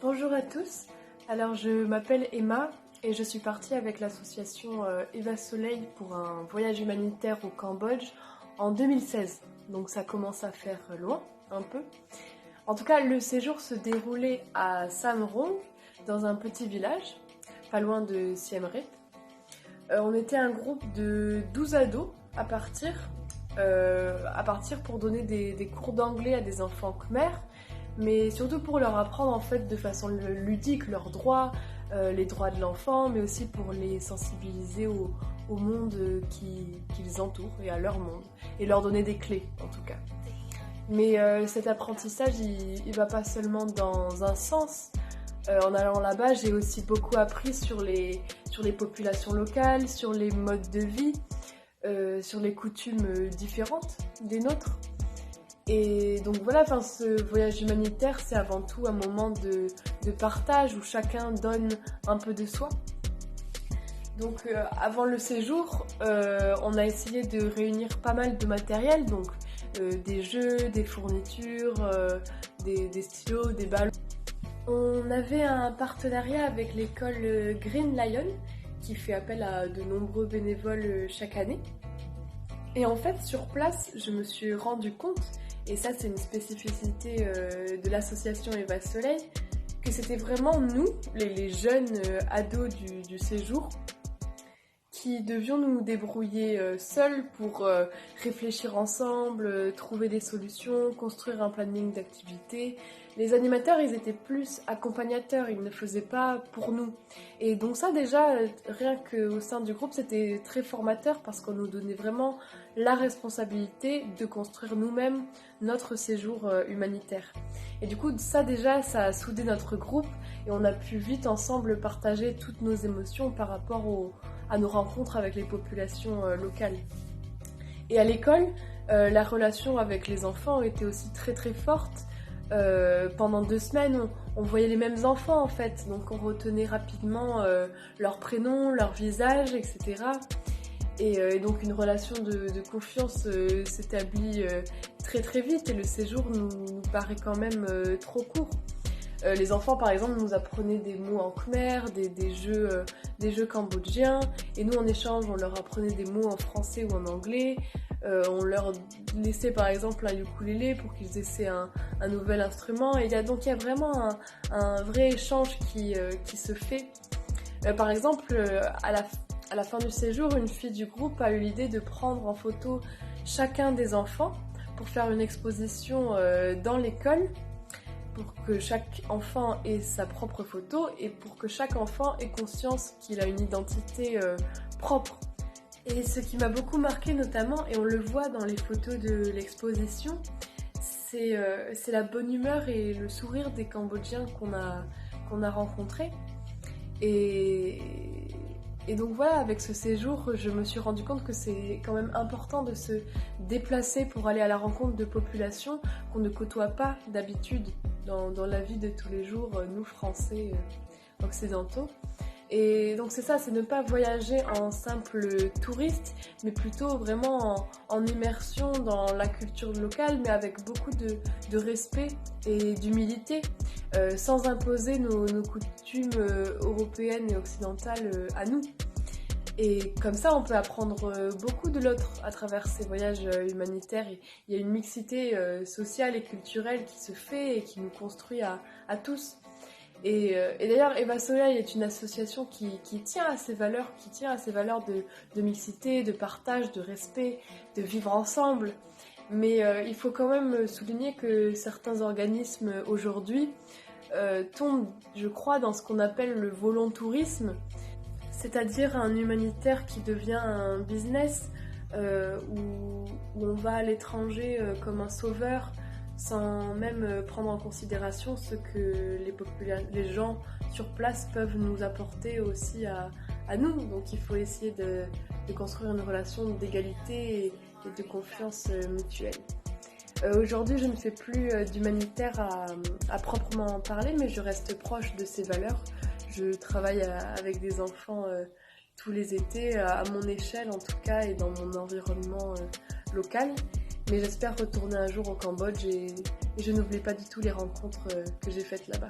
Bonjour à tous, alors je m'appelle Emma et je suis partie avec l'association Eva Soleil pour un voyage humanitaire au Cambodge en 2016, donc ça commence à faire loin un peu. En tout cas, le séjour se déroulait à Samrong, dans un petit village, pas loin de Siem Reap. On était un groupe de 12 ados à partir pour donner des cours d'anglais à des enfants khmer, mais surtout pour leur apprendre en fait de façon ludique leurs droits, les droits de l'enfant, mais aussi pour les sensibiliser au monde qui les entoure et à leur monde, et leur donner des clés en tout cas. Mais cet apprentissage, il va pas seulement dans un sens. En allant là-bas, j'ai aussi beaucoup appris sur les populations locales, sur les modes de vie, sur les coutumes différentes des nôtres. Et donc voilà, ce voyage humanitaire, c'est avant tout un moment de partage où chacun donne un peu de soi. Donc avant le séjour, on a essayé de réunir pas mal de matériel, donc des jeux, des fournitures, des stylos, des ballons. On avait un partenariat avec l'école Green Lion qui fait appel à de nombreux bénévoles chaque année. Et en fait, sur place, je me suis rendu compte, et ça c'est une spécificité de l'association Eva Soleil, que c'était vraiment nous, les jeunes ados du séjour, qui devions nous débrouiller seuls pour réfléchir ensemble, trouver des solutions, construire un planning d'activités. Les animateurs, ils étaient plus accompagnateurs, ils ne faisaient pas pour nous. Et donc ça déjà, rien qu'au sein du groupe, c'était très formateur parce qu'on nous donnait vraiment la responsabilité de construire nous-mêmes notre séjour humanitaire. Et du coup, ça déjà, ça a soudé notre groupe et on a pu vite ensemble partager toutes nos émotions par rapport à nos rencontres avec les populations locales. Et à l'école, la relation avec les enfants était aussi très très forte. Pendant 2 semaines, on voyait les mêmes enfants en fait, donc on retenait rapidement leurs prénoms, leur visage, etc. Et donc une relation de confiance s'établit très très vite et le séjour nous paraît quand même trop court. Les enfants par exemple nous apprenaient des mots en khmer, des jeux cambodgiens, et nous en échange on leur apprenait des mots en français ou en anglais. On leur laissait par exemple un ukulélé pour qu'ils essaient un nouvel instrument, et il y a vraiment un vrai échange qui se fait. Par exemple, à la fin du séjour, une fille du groupe a eu l'idée de prendre en photo chacun des enfants pour faire une exposition dans l'école, pour que chaque enfant ait sa propre photo et pour que chaque enfant ait conscience qu'il a une identité propre. Et ce qui m'a beaucoup marqué notamment, et on le voit dans les photos de l'exposition, c'est la bonne humeur et le sourire des Cambodgiens qu'on a rencontrés. Et donc voilà, avec ce séjour, je me suis rendu compte que c'est quand même important de se déplacer pour aller à la rencontre de populations qu'on ne côtoie pas d'habitude dans la vie de tous les jours, nous Français occidentaux. Et donc c'est ça, c'est ne pas voyager en simple touriste, mais plutôt vraiment en immersion dans la culture locale, mais avec beaucoup de respect et d'humilité, sans imposer nos coutumes européennes et occidentales à nous. Et comme ça, on peut apprendre beaucoup de l'autre à travers ces voyages humanitaires. Il y a une mixité sociale et culturelle qui se fait et qui nous construit à tous. Et d'ailleurs, Eva Soleil est une association qui tient à ces valeurs, de mixité, de partage, de respect, de vivre ensemble. Mais il faut quand même souligner que certains organismes aujourd'hui tombent, je crois, dans ce qu'on appelle le volontourisme, c'est-à-dire un humanitaire qui devient un business où on va à l'étranger comme un sauveur, sans même prendre en considération ce que les gens sur place peuvent nous apporter aussi à nous. Donc il faut essayer de construire une relation d'égalité et de confiance mutuelle. Aujourd'hui, je ne fais plus d'humanitaire à proprement parler, mais je reste proche de ces valeurs. Je travaille avec des enfants tous les étés, à mon échelle en tout cas, et dans mon environnement local. Mais j'espère retourner un jour au Cambodge et je n'oublie pas du tout les rencontres que j'ai faites là-bas.